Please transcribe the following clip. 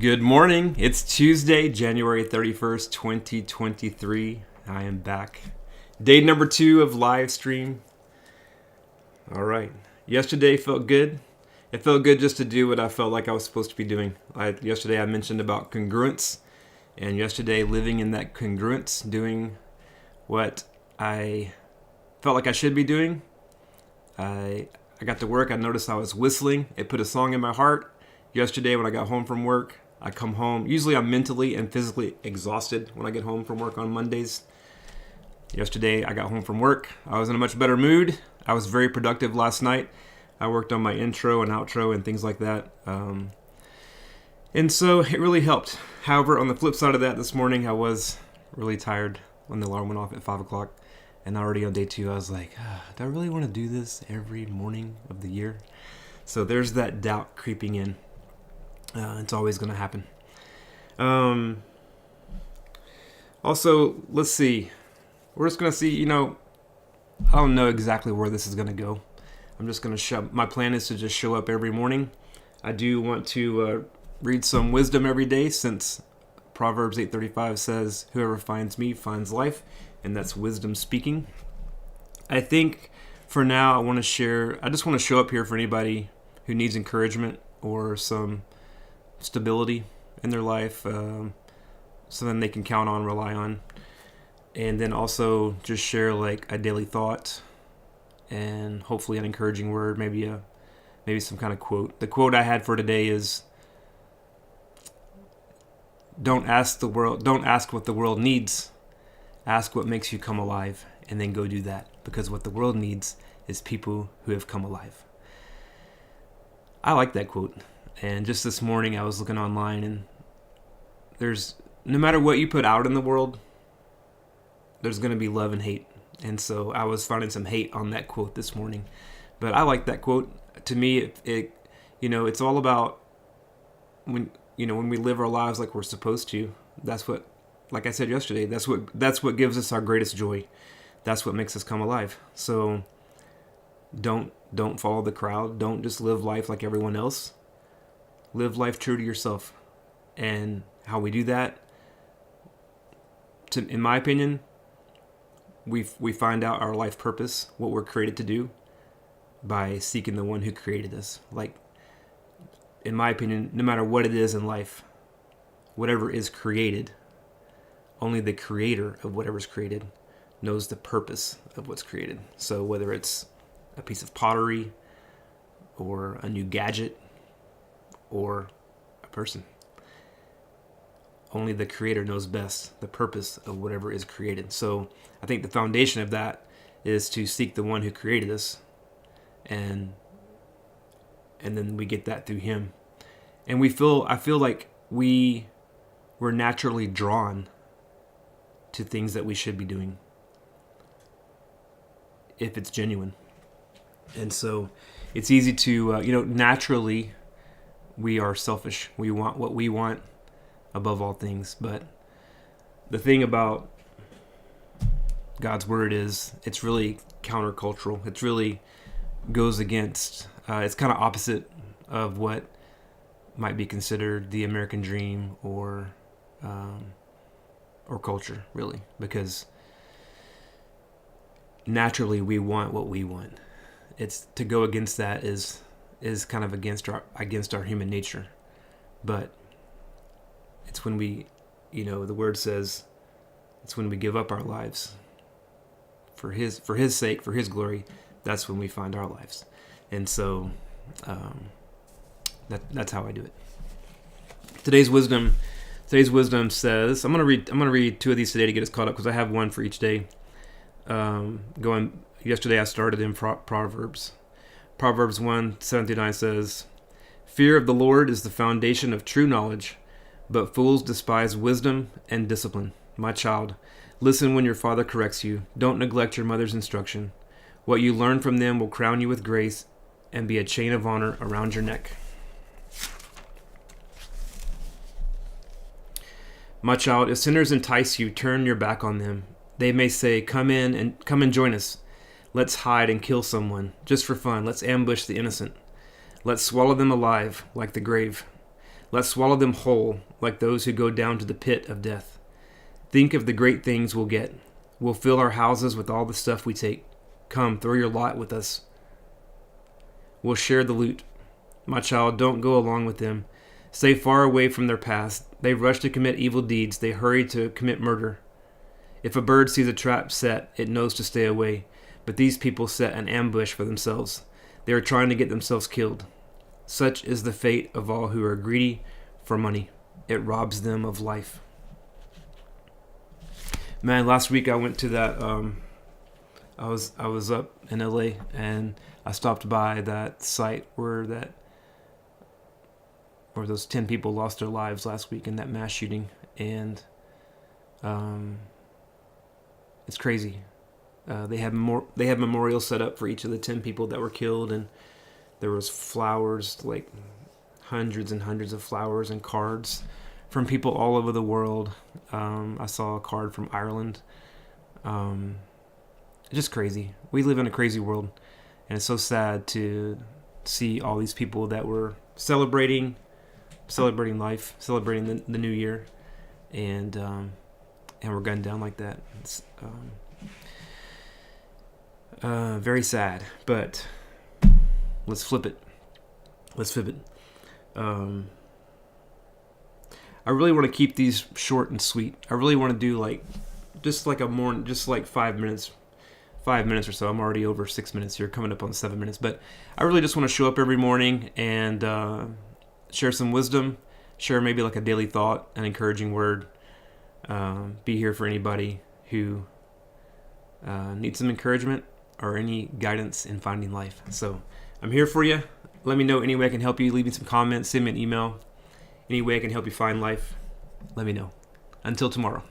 Good morning. It's Tuesday, January 31st, 2023. I am back. Day number 2 of Livestream. All right. Yesterday felt good. It felt good just to do what I felt like I was supposed to be doing. Yesterday I mentioned about congruence, and yesterday living in that congruence, doing what I felt like I should be doing. I got to work. I noticed I was whistling. It put a song in my heart. Yesterday when I got home from work, I come home. Usually I'm mentally and physically exhausted when I get home from work on Mondays. Yesterday I got home from work. I was in a much better mood. I was very productive last night. I worked on my intro and outro and things like that. And so it really helped. However, on the flip side of that, this morning I was really tired when the alarm went off at 5 o'clock. And already on day 2, I was like, do I really want to do this every morning of the year? So there's that doubt creeping in. It's always going to happen. Also, let's see. We're just going to see, I don't know exactly where this is going to go. I'm just going to my plan is to just show up every morning. I do want to read some wisdom every day, since Proverbs 8:35 says, whoever finds me finds life, and that's wisdom speaking. I think for now I just want to show up here for anybody who needs encouragement or some stability in their life, something they can count on, rely on, and then also just share like a daily thought and hopefully an encouraging word, maybe some kind of quote. The quote I had for today is, don't ask what the world needs, ask what makes you come alive, and then go do that, because what the world needs is people who have come alive. I like that quote. And just this morning I was looking online, and no matter what you put out in the world, there's going to be love and hate. And so I was finding some hate on that quote this morning. But I like that quote. To me, it's all about when we live our lives like we're supposed to. That's what, like I said yesterday, that's what gives us our greatest joy. That's what makes us come alive. So don't follow the crowd. Don't just live life like everyone else. Live life true to yourself. And how we do that, in my opinion, we find out our life purpose, what we're created to do, by seeking the one who created us. Like, in my opinion, no matter what it is in life, whatever is created, only the creator of whatever's created knows the purpose of what's created. So whether it's a piece of pottery or a new gadget or a person, only the creator knows best the purpose of whatever is created. So I think the foundation of that is to seek the one who created us, and then we get that through him. And I feel like we're naturally drawn to things that we should be doing if it's genuine. And so it's easy to, naturally we are selfish. We want what we want above all things. But the thing about God's word is it's really countercultural. It really goes against, it's kind of opposite of what might be considered the American dream or culture, really, because naturally we want what we want. It's to go against that is kind of against our human nature. But it's when we, the word says, it's when we give up our lives for his sake, for his glory. That's when we find our lives. And so that's how I do it. Today's wisdom says, I'm gonna read 2 of these today to get us caught up, because I have one for each day. Yesterday I started in Proverbs. Proverbs 1:7-9 says, fear of the Lord is the foundation of true knowledge, but fools despise wisdom and discipline. My child, listen when your father corrects you. Don't neglect your mother's instruction. What you learn from them will crown you with grace and be a chain of honor around your neck. My child, if sinners entice you, turn your back on them. They may say, come and join us. Let's hide and kill someone, just for fun. Let's ambush the innocent. Let's swallow them alive, like the grave. Let's swallow them whole, like those who go down to the pit of death. Think of the great things we'll get. We'll fill our houses with all the stuff we take. Come, throw your lot with us. We'll share the loot. My child, don't go along with them. Stay far away from their past. They rush to commit evil deeds. They hurry to commit murder. If a bird sees a trap set, it knows to stay away. But these people set an ambush for themselves. They are trying to get themselves killed. Such is the fate of all who are greedy for money. It robs them of life. Man, last week I went to that. I was up in LA and I stopped by that site where those 10 people lost their lives last week in that mass shooting, and it's crazy. They have memorials set up for each of the 10 people that were killed, and there was flowers, like hundreds and hundreds of flowers and cards from people all over the world. I saw a card from Ireland. Just crazy. We live in a crazy world, and it's so sad to see all these people that were celebrating life, celebrating the new year, and we're gunned down like that. It's very sad, but let's flip it. I really want to keep these short and sweet. I really want to do just like 5 minutes or so. I'm already over 6 minutes here, coming up on 7 minutes, but I really just want to show up every morning and share some wisdom, share maybe like a daily thought, an encouraging word, be here for anybody who needs some encouragement or any guidance in finding life. So I'm here for you. Let me know any way I can help you. Leave me some comments, send me an email. Any way I can help you find life, let me know. Until tomorrow.